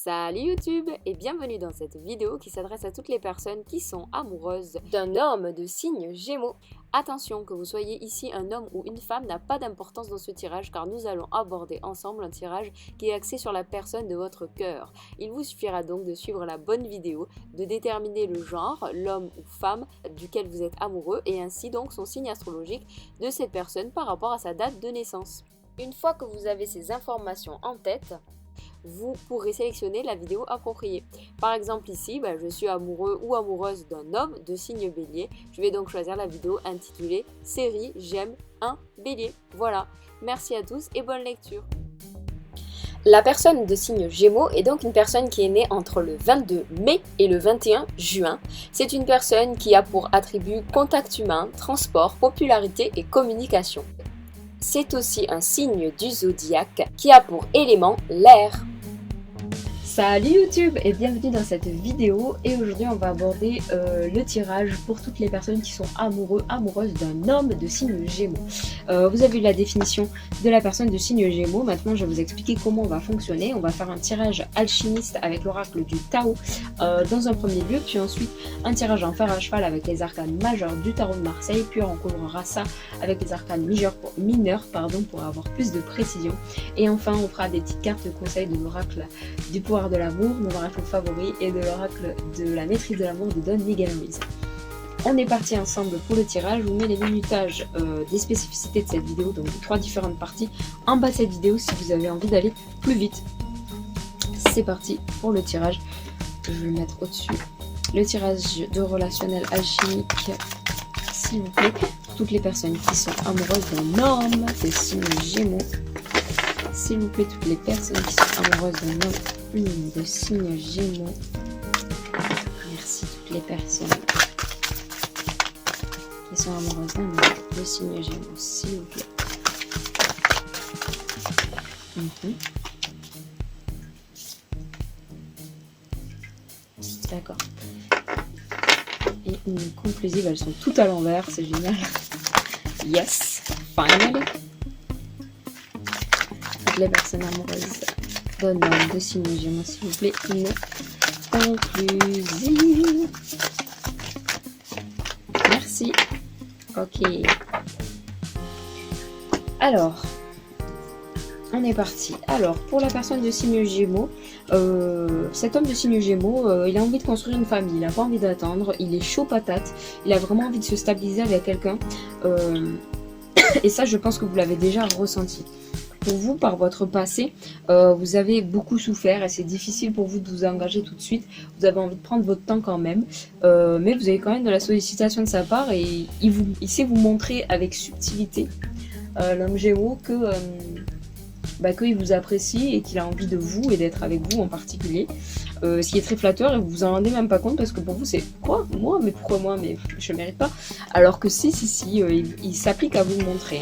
Salut YouTube et bienvenue dans cette vidéo qui s'adresse à toutes les personnes qui sont amoureuses d'un homme de signe Gémeaux. Attention, que vous soyez ici un homme ou une femme n'a pas d'importance dans ce tirage car nous allons aborder ensemble un tirage qui est axé sur la personne de votre cœur. Il vous suffira donc de suivre la bonne vidéo, de déterminer le genre, l'homme ou femme duquel vous êtes amoureux et ainsi donc son signe astrologique de cette personne par rapport à sa date de naissance. Une fois que vous avez ces informations en tête, vous pourrez sélectionner la vidéo appropriée. Par exemple ici, je suis amoureux ou amoureuse d'un homme de signe bélier. Je vais donc choisir la vidéo intitulée Série J'aime un bélier. Voilà, merci à tous et bonne lecture. La personne de signe Gémeaux est donc une personne qui est née entre le 22 mai et le 21 juin. C'est une personne qui a pour attribut contact humain, transport, popularité et communication. C'est aussi un signe du zodiaque qui a pour élément l'air. Salut YouTube et bienvenue dans cette vidéo et aujourd'hui on va aborder le tirage pour toutes les personnes qui sont amoureuses d'un homme de signe Gémeaux. Vous avez eu la définition de la personne de signe Gémeaux, maintenant je vais vous expliquer comment on va fonctionner. On va faire un tirage alchimiste avec l'oracle du Tao dans un premier lieu, puis ensuite un tirage en fer à cheval avec les arcanes majeurs du Tarot de Marseille, puis on recouvrira ça avec les arcanes mineurs pour avoir plus de précision. Et enfin on fera des petites cartes de conseil de l'oracle du pouvoir de l'amour, mon oracle favori, et de l'oracle de la maîtrise de l'amour de Don Miguel Ruiz. On est parti ensemble pour le tirage. Je vous mets les minutages des spécificités de cette vidéo, donc de 3 différentes parties, en bas de cette vidéo si vous avez envie d'aller plus vite. C'est parti pour le tirage. Je vais le mettre au-dessus. Le tirage de relationnel alchimique, s'il vous plaît, pour toutes les personnes qui sont amoureuses d'un homme de signe Gémeaux. S'il vous plaît, toutes les personnes qui sont amoureuses d'un homme de signe Gémeaux. Merci toutes les personnes qui sont amoureuses d'un homme de signe Gémeaux, s'il vous plaît. D'accord. Et une conclusive, elles sont toutes à l'envers, c'est génial. Yes, finally. Toutes les personnes amoureuses d'un homme de signe Gémeaux, s'il vous plaît, une conclusive. Merci. Ok. Alors, on est parti. Alors, pour la personne de signe Gémeaux, cet homme de signe Gémeaux, il a envie de construire une famille, il n'a pas envie d'attendre, il est chaud patate, il a vraiment envie de se stabiliser avec quelqu'un. Et ça, je pense que vous l'avez déjà ressenti. Pour vous, par votre passé, vous avez beaucoup souffert et c'est difficile pour vous de vous engager tout de suite. Vous avez envie de prendre votre temps quand même, mais vous avez quand même de la sollicitation de sa part et il sait vous montrer avec subtilité, l'homme Gémeaux, qu'il vous apprécie et qu'il a envie de vous et d'être avec vous en particulier. Ce qui est très flatteur et vous vous en rendez même pas compte parce que pour vous c'est quoi moi, mais pourquoi moi, mais je ne mérite pas. Alors que si, il s'applique à vous montrer.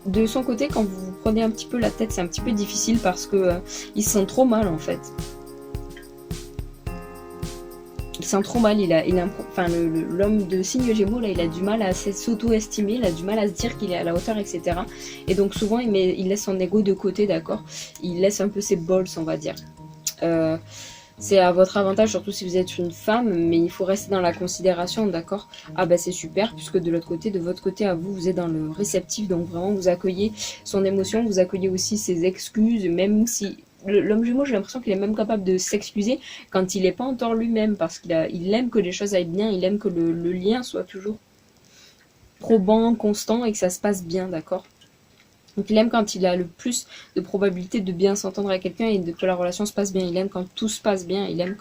De son côté, quand vous vous prenez un petit peu la tête, c'est un petit peu difficile parce que il se sent trop mal en fait. Il se sent trop mal, l'homme de signe Gémeaux là, il a du mal à s'auto-estimer, il a du mal à se dire qu'il est à la hauteur, etc. Et donc souvent il laisse son ego de côté, d'accord. Il laisse un peu ses balls, on va dire. C'est à votre avantage, surtout si vous êtes une femme, mais il faut rester dans la considération, d'accord. Ah c'est super, puisque de l'autre côté, de votre côté à vous, vous êtes dans le réceptif, donc vraiment vous accueillez son émotion, vous accueillez aussi ses excuses, même si l'homme Gémeaux, j'ai l'impression qu'il est même capable de s'excuser quand il n'est pas en tort lui-même, parce qu'il aime que les choses aillent bien, il aime que le lien soit toujours probant, constant et que ça se passe bien, d'accord. Donc il aime quand il a le plus de probabilité de bien s'entendre avec quelqu'un et que la relation se passe bien. Il aime quand tout se passe bien. Il aime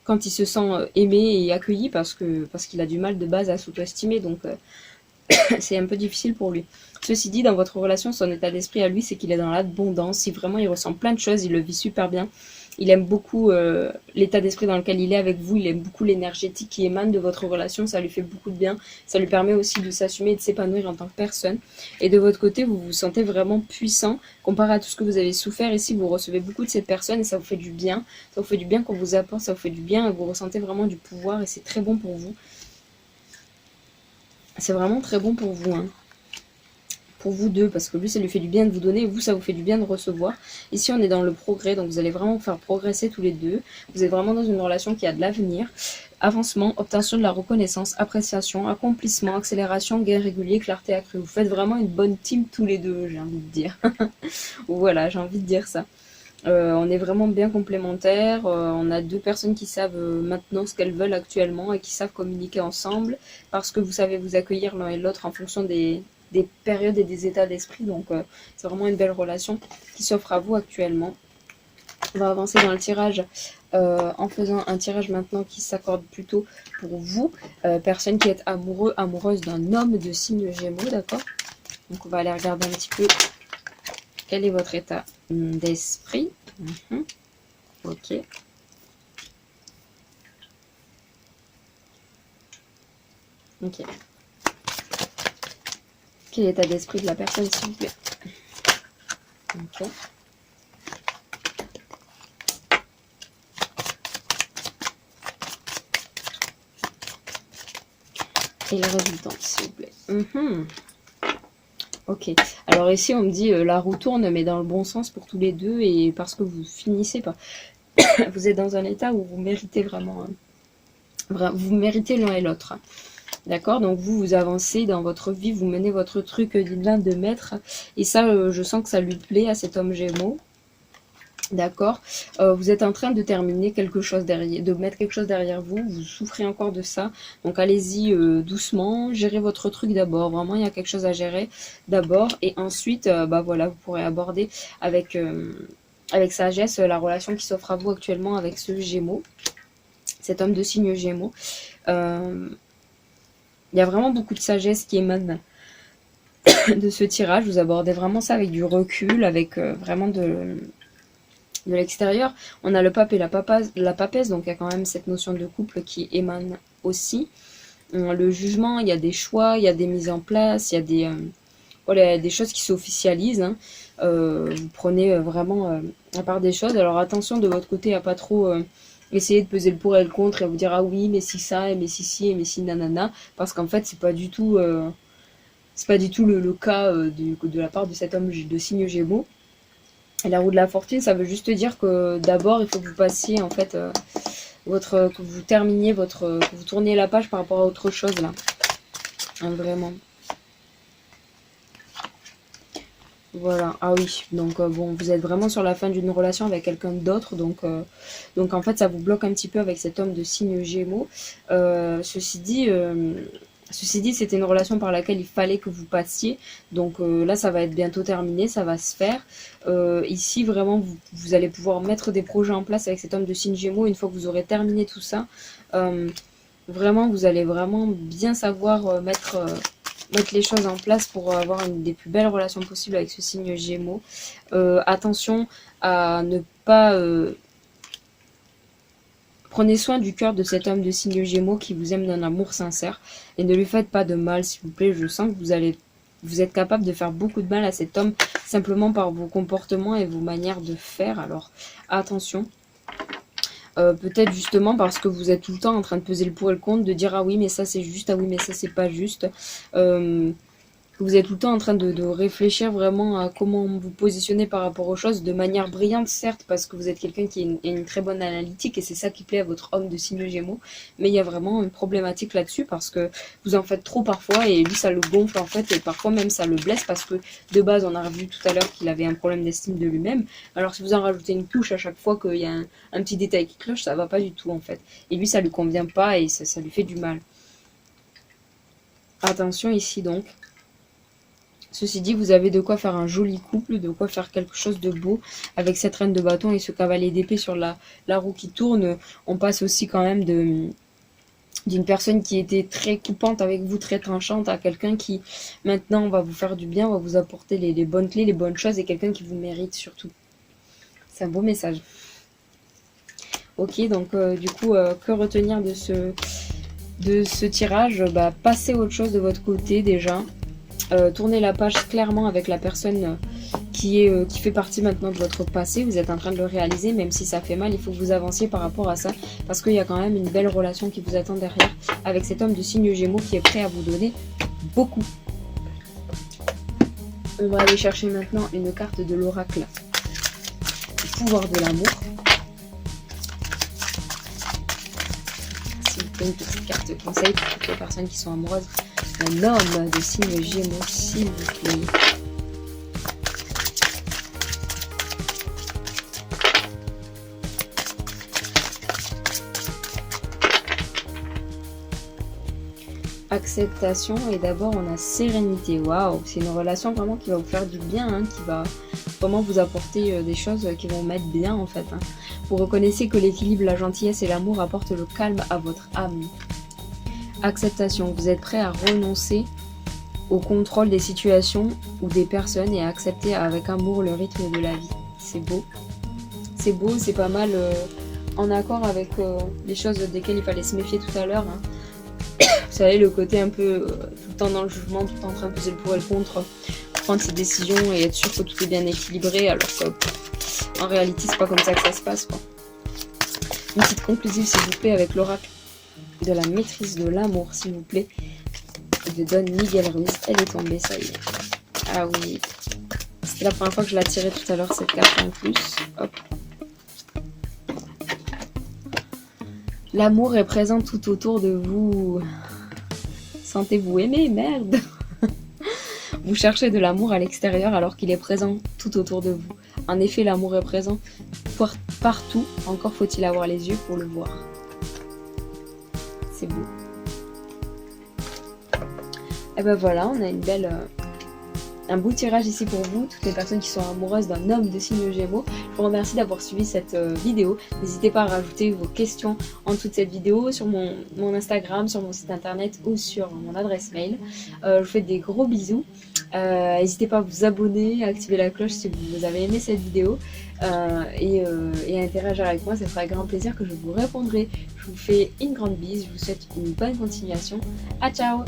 quand il se sent aimé et accueilli parce qu'il a du mal de base à s'auto-estimer. Donc c'est un peu difficile pour lui. Ceci dit, dans votre relation, son état d'esprit à lui, c'est qu'il est dans l'abondance. Si vraiment il ressent plein de choses, il le vit super bien. Il aime beaucoup l'état d'esprit dans lequel il est avec vous. Il aime beaucoup l'énergétique qui émane de votre relation. Ça lui fait beaucoup de bien. Ça lui permet aussi de s'assumer et de s'épanouir en tant que personne. Et de votre côté, vous vous sentez vraiment puissant. Comparé à tout ce que vous avez souffert ici, vous recevez beaucoup de cette personne et ça vous fait du bien. Ça vous fait du bien qu'on vous apporte, ça vous fait du bien et vous ressentez vraiment du pouvoir et c'est très bon pour vous. C'est vraiment très bon pour vous. pour vous deux, parce que lui, ça lui fait du bien de vous donner, et vous, ça vous fait du bien de recevoir. Ici, on est dans le progrès, donc vous allez vraiment faire progresser tous les deux. Vous êtes vraiment dans une relation qui a de l'avenir. Avancement, obtention de la reconnaissance, appréciation, accomplissement, accélération, gain régulier, clarté accrue. Vous faites vraiment une bonne team tous les deux, j'ai envie de dire. Voilà, j'ai envie de dire ça. On est vraiment bien complémentaires. On a deux personnes qui savent maintenant ce qu'elles veulent actuellement et qui savent communiquer ensemble parce que vous savez vous accueillir l'un et l'autre en fonction des périodes et des états d'esprit. Donc, c'est vraiment une belle relation qui s'offre à vous actuellement. On va avancer dans le tirage en faisant un tirage maintenant qui s'accorde plutôt pour vous, personne qui est amoureux, amoureuse d'un homme de signe Gémeaux, d'accord? Donc, on va aller regarder un petit peu quel est votre état d'esprit. Ok. Ok. Quel est l'état d'esprit de la personne, s'il vous plaît? Ok. Et le résultat, s'il vous plaît. Ok. Alors ici, on me dit la roue tourne, mais dans le bon sens pour tous les deux, et parce que vous finissez pas. Vous êtes dans un état où vous méritez vraiment, vous méritez l'un et l'autre. D'accord? Donc vous avancez dans votre vie, vous menez votre truc divin de maître, et ça, je sens que ça lui plaît à cet homme Gémeaux. D'accord, vous êtes en train de terminer quelque chose derrière, de mettre quelque chose derrière vous, vous souffrez encore de ça, donc allez-y doucement, gérez votre truc d'abord, vraiment il y a quelque chose à gérer d'abord, et ensuite, bah voilà, vous pourrez aborder avec sagesse la relation qui s'offre à vous actuellement avec ce Gémeaux, cet homme de signe Gémeaux. Il y a vraiment beaucoup de sagesse qui émane de ce tirage, vous abordez vraiment ça avec du recul, avec vraiment de l'extérieur. On a le pape et la papesse, donc il y a quand même cette notion de couple qui émane aussi. Le jugement, il y a des choix, il y a des mises en place, il y a des choses qui s'officialisent. Hein. Vous prenez vraiment à part des choses. Alors attention de votre côté à pas trop essayer de peser le pour et le contre et vous dire ah oui mais si ça et mais si si et mais si nanana, parce qu'en fait c'est pas du tout le cas de la part de cet homme de signe Gémeaux. Et la roue de la fortune, ça veut juste dire que d'abord, il faut que vous passiez, en fait, que vous terminiez que vous tourniez la page par rapport à autre chose, là. Hein, vraiment. Voilà, ah oui, donc bon, vous êtes vraiment sur la fin d'une relation avec quelqu'un d'autre, donc en fait, ça vous bloque un petit peu avec cet homme de signe Gémeaux. Ceci dit, c'était une relation par laquelle il fallait que vous passiez. Donc là, ça va être bientôt terminé, ça va se faire. Ici, vraiment, vous allez pouvoir mettre des projets en place avec cet homme de signe Gémeaux. Une fois que vous aurez terminé tout ça, vraiment, vous allez vraiment bien savoir mettre les choses en place pour avoir une des plus belles relations possibles avec ce signe Gémeaux. Attention à ne pas... Prenez soin du cœur de cet homme de signe Gémeaux qui vous aime d'un amour sincère et ne lui faites pas de mal, s'il vous plaît. Je sens que vous êtes capable de faire beaucoup de mal à cet homme simplement par vos comportements et vos manières de faire. Alors attention. Peut-être justement parce que vous êtes tout le temps en train de peser le pour et le contre, de dire ah oui mais ça c'est juste, ah oui mais ça c'est pas juste. Vous êtes tout le temps en train de réfléchir vraiment à comment vous positionnez par rapport aux choses de manière brillante, certes, parce que vous êtes quelqu'un qui a une très bonne analytique et c'est ça qui plaît à votre homme de signe Gémeaux. Mais il y a vraiment une problématique là-dessus parce que vous en faites trop parfois et lui ça le gonfle en fait et parfois même ça le blesse parce que de base on a revu tout à l'heure qu'il avait un problème d'estime de lui-même. Alors si vous en rajoutez une touche à chaque fois qu'il y a un petit détail qui cloche, ça va pas du tout en fait. Et lui ça lui convient pas et ça lui fait du mal. Attention ici donc. Ceci dit, vous avez de quoi faire un joli couple, de quoi faire quelque chose de beau avec cette reine de bâton et ce cavalier d'épée sur la roue qui tourne. On passe aussi quand même d'une personne qui était très coupante avec vous, très tranchante, à quelqu'un qui maintenant va vous faire du bien, va vous apporter les bonnes clés, les bonnes choses et quelqu'un qui vous mérite surtout. C'est un beau message. Ok, donc du coup, que retenir de ce tirage? Passez autre chose de votre côté déjà. Tournez la page clairement avec la personne qui fait partie maintenant de votre passé. Vous êtes en train de le réaliser, même si ça fait mal, il faut que vous avanciez par rapport à ça, parce qu'il y a quand même une belle relation qui vous attend derrière, avec cet homme de signe Gémeaux qui est prêt à vous donner beaucoup. On va aller chercher maintenant une carte de l'oracle. Le pouvoir de l'amour. S'il vous plaît, une petite carte conseil pour toutes les personnes qui sont amoureuses. Un homme de signe Gémeaux, s'il vous plaît. Acceptation et d'abord on a sérénité. Waouh, c'est une relation vraiment qui va vous faire du bien, hein, qui va vraiment vous apporter des choses qui vont mettre bien en fait. Hein. Vous reconnaissez que l'équilibre, la gentillesse et l'amour apportent le calme à votre âme. Acceptation, vous êtes prêt à renoncer au contrôle des situations ou des personnes et à accepter avec amour le rythme de la vie. C'est beau, c'est pas mal en accord avec les choses desquelles il fallait se méfier tout à l'heure. Hein. Vous savez, le côté un peu tout le temps dans le jugement, tout le temps en train de peser le pour et le contre, prendre ses décisions et être sûr que tout est bien équilibré, alors que en réalité, c'est pas comme ça que ça se passe, quoi. Une petite conclusive, s'il vous plaît, avec l'oracle de la maîtrise de l'amour, s'il vous plaît. Je donne Miguel Ruiz, elle est tombée, ça y est. Ah oui, c'était la première fois que je la tirais tout à l'heure, cette carte en plus. Hop. L'amour est présent tout autour de vous. Sentez-vous aimé, merde. Vous cherchez de l'amour à l'extérieur alors qu'il est présent tout autour de vous. En effet, l'amour est présent partout, encore faut-il avoir les yeux pour le voir. C'est beau. Et ben voilà, on a une belle... un beau tirage ici pour vous, toutes les personnes qui sont amoureuses d'un homme de signe Gémeaux. Je vous remercie d'avoir suivi cette vidéo. N'hésitez pas à rajouter vos questions en dessous de cette vidéo sur mon Instagram, sur mon site internet ou sur mon adresse mail. Je vous fais des gros bisous. N'hésitez pas à vous abonner, à activer la cloche si vous avez aimé cette vidéo et à interagir avec moi, ça fera grand plaisir que je vous répondrai. Je vous fais une grande bise, je vous souhaite une bonne continuation. À ciao!